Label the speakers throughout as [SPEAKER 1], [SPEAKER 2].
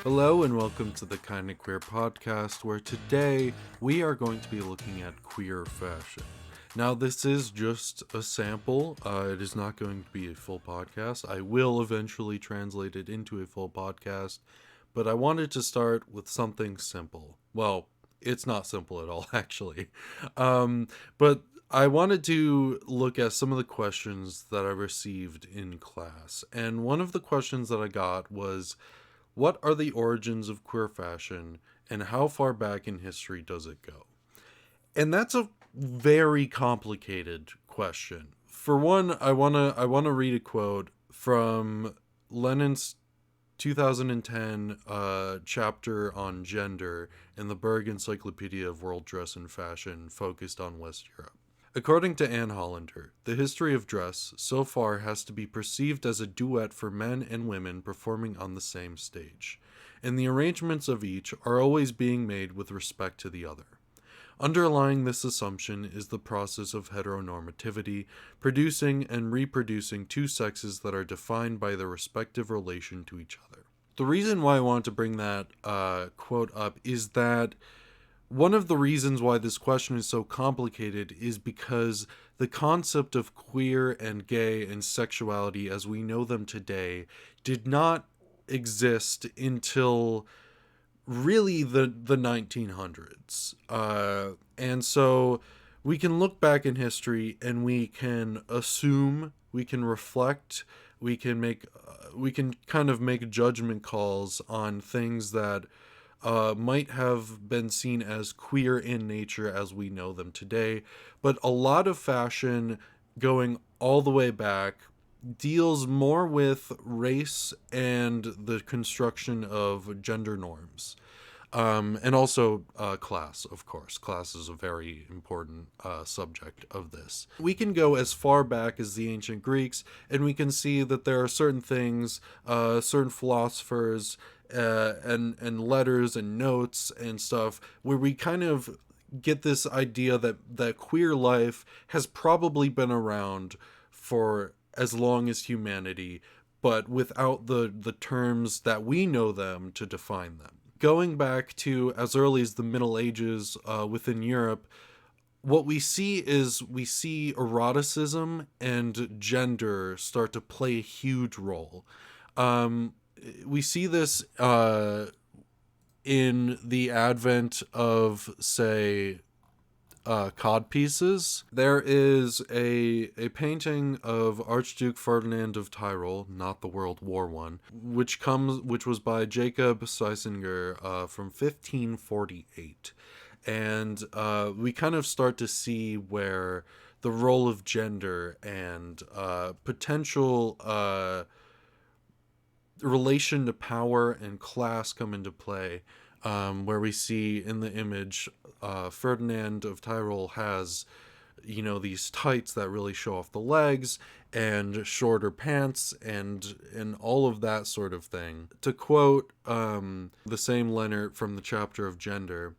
[SPEAKER 1] Hello and welcome to the Kinda Queer podcast, where today we are going to be looking at queer fashion. Now, this is just a sample. It is not going to be a full podcast. I will eventually translate it into a full podcast, but I wanted to start with something simple. Well, it's not simple at all, actually. But I wanted to look at some of the questions that I received in class. And one of the questions that I got was, what are the origins of queer fashion, and how far back in history does it go? And that's a very complicated question. For one, I wanna read a quote from Lenin's 2010 chapter on gender in the Berg Encyclopedia of World Dress and Fashion, focused on West Europe. According to Anne Hollander, the history of dress so far has to be perceived as a duet for men and women performing on the same stage, and the arrangements of each are always being made with respect to the other. Underlying this assumption is the process of heteronormativity, producing and reproducing two sexes that are defined by their respective relation to each other. The reason why I want to bring that quote up is that one of the reasons why this question is so complicated is because the concept of queer and gay and sexuality as we know them today did not exist until really the 1900s. And so we can look back in history and we can assume, we can reflect, we can kind of make judgment calls on things that might have been seen as queer in nature as we know them today. But a lot of fashion, going all the way back, deals more with race and the construction of gender norms. And also class, of course. Class is a very important subject of this. We can go as far back as the ancient Greeks, and we can see that there are certain things, certain philosophers, and letters and notes and stuff, where we kind of get this idea that queer life has probably been around for as long as humanity, but without the terms that we know them to define them. Going back to as early as the Middle Ages within Europe, what we see is we see eroticism and gender start to play a huge role. We see this in the advent of, say, cod pieces. There is a painting of Archduke Ferdinand of Tyrol, not the World War one, which was by Jacob Seisinger from 1548, and we kind of start to see where the role of gender and potential relation to power and class come into play, where we see in the image Ferdinand of Tyrol has, these tights that really show off the legs and shorter pants and all of that sort of thing. To quote the same Leonard from the chapter of gender,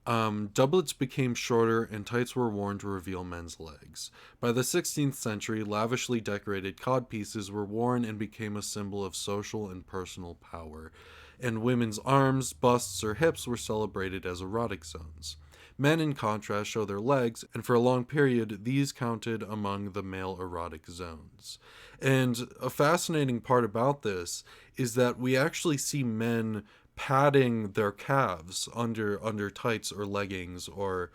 [SPEAKER 1] doublets became shorter and tights were worn to reveal men's legs. By the 16th century, lavishly decorated codpieces were worn and became a symbol of social and personal power, and women's arms, busts, or hips were celebrated as erotic zones. Men, in contrast, show their legs, and for a long period, these counted among the male erotic zones. And a fascinating part about this is that we actually see men padding their calves under tights or leggings or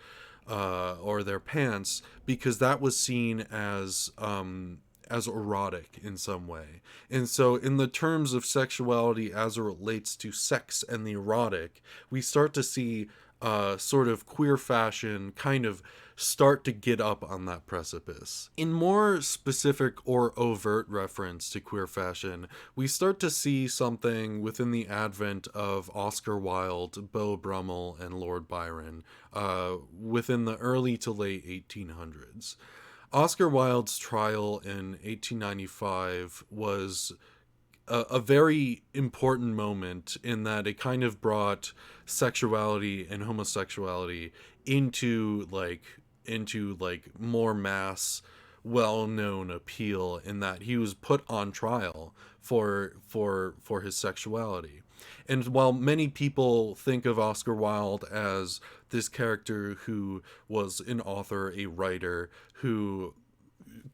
[SPEAKER 1] their pants, because that was seen as erotic in some way. And so in the terms of sexuality as it relates to sex and the erotic, we start to see sort of queer fashion kind of start to get up on that precipice. In more specific or overt reference to queer fashion, we start to see something within the advent of Oscar Wilde, Beau Brummel, and Lord Byron within the early to late 1800s. Oscar Wilde's trial in 1895 was a very important moment in that it kind of brought sexuality and homosexuality into more mass well-known appeal in that he was put on trial for his sexuality. And while many people think of Oscar Wilde as this character who was an author, a writer, who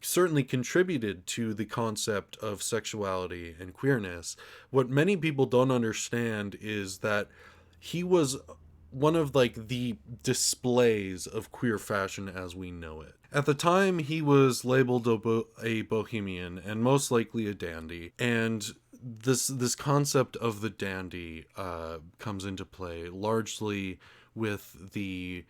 [SPEAKER 1] certainly contributed to the concept of sexuality and queerness, what many people don't understand is that he was one of like the displays of queer fashion as we know it. At the time, he was labeled a bohemian and most likely a dandy, and this concept of the dandy comes into play largely with the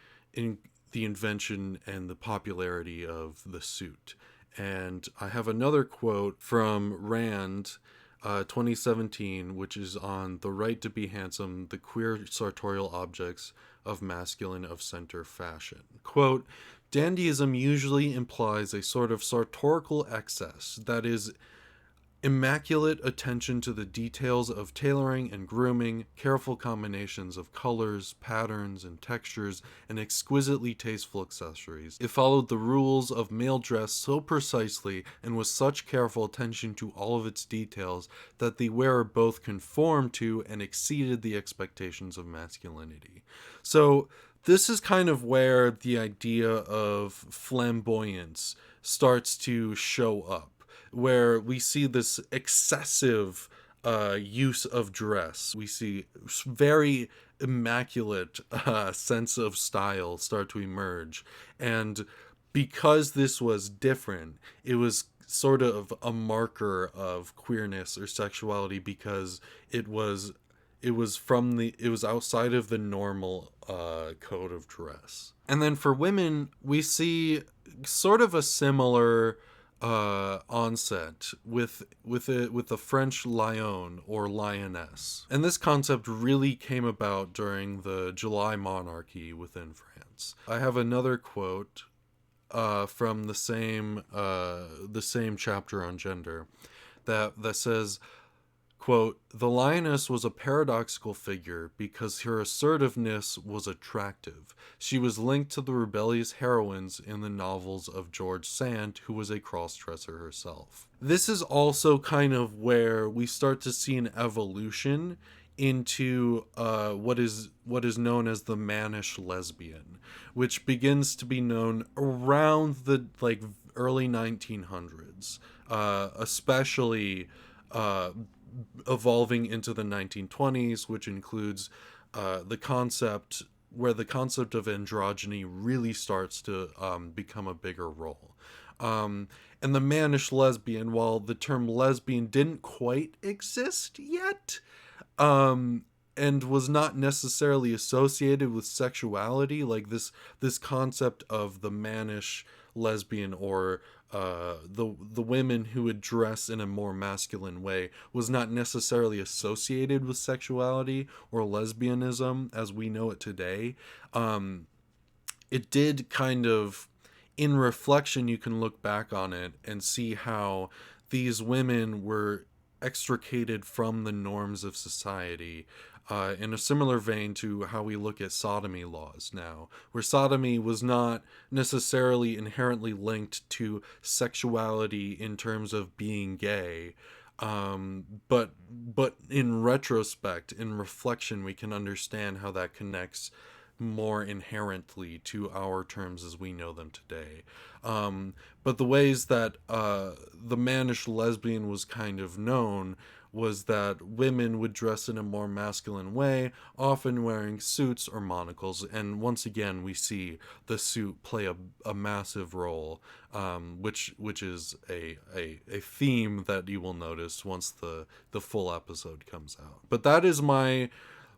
[SPEAKER 1] invention and the popularity of the suit. And I have another quote from Rand, 2017, which is on the right to be handsome, the queer sartorial objects of masculine of center fashion. Quote, dandyism usually implies a sort of sartorial excess that is immaculate attention to the details of tailoring and grooming, careful combinations of colors, patterns, and textures, and exquisitely tasteful accessories. It followed the rules of male dress so precisely and with such careful attention to all of its details that the wearer both conformed to and exceeded the expectations of masculinity. So this is kind of where the idea of flamboyance starts to show up, where we see this excessive use of dress. We see very immaculate sense of style start to emerge. And because this was different, it was sort of a marker of queerness or sexuality because it was outside of the normal code of dress. And then for women, we see sort of a similar onset with the French lion or lioness. And this concept really came about during the July monarchy within France. I have another quote from the same chapter on gender that says, quote, the lioness was a paradoxical figure because her assertiveness was attractive. She was linked to the rebellious heroines in the novels of George Sand, who was a cross-dresser herself. This is also kind of where we start to see an evolution into what is known as the mannish lesbian, which begins to be known around the early 1900s, especially evolving into the 1920s, which includes the concept of androgyny really starts to become a bigger role. And the mannish lesbian, while the term lesbian didn't quite exist yet, and was not necessarily associated with sexuality, like this concept of the mannish lesbian or the women who would dress in a more masculine way was not necessarily associated with sexuality or lesbianism as we know it today. It did kind of, in reflection, you can look back on it and see how these women were extricated from the norms of society, in a similar vein to how we look at sodomy laws now, where sodomy was not necessarily inherently linked to sexuality in terms of being gay, but in retrospect, in reflection, we can understand how that connects more inherently to our terms as we know them today. But the ways that the mannish lesbian was kind of known was that women would dress in a more masculine way, often wearing suits or monocles. And once again, we see the suit play a massive role, which is a theme that you will notice once the full episode comes out. But that is my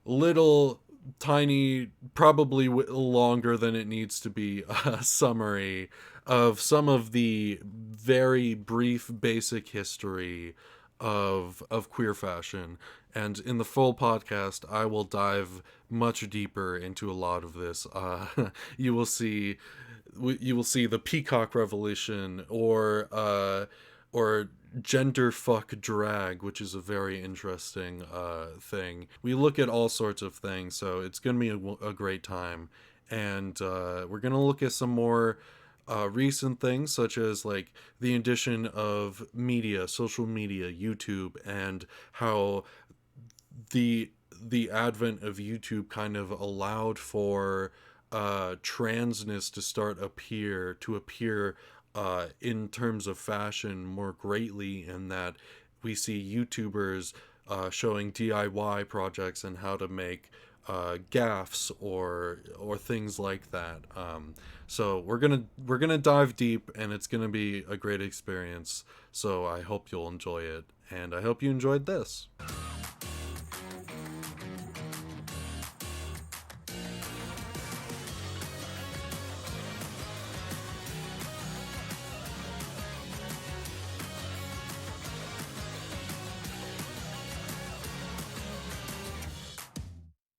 [SPEAKER 1] little tiny, probably longer than it needs to be, summary of some of the very brief basic history of queer fashion. And in the full podcast, I will dive much deeper into a lot of this. You will see the Peacock Revolution, or gender fuck drag, which is a very interesting thing. We look at all sorts of things, so it's gonna be a great time. And we're gonna look at some more recent things such as like the addition of media, social media, YouTube, and how the advent of YouTube kind of allowed for transness to appear in terms of fashion more greatly, in that we see YouTubers showing DIY projects and how to make gaffs or things like that. So we're gonna dive deep, and it's gonna be a great experience. So I hope you'll enjoy it, and I hope you enjoyed this.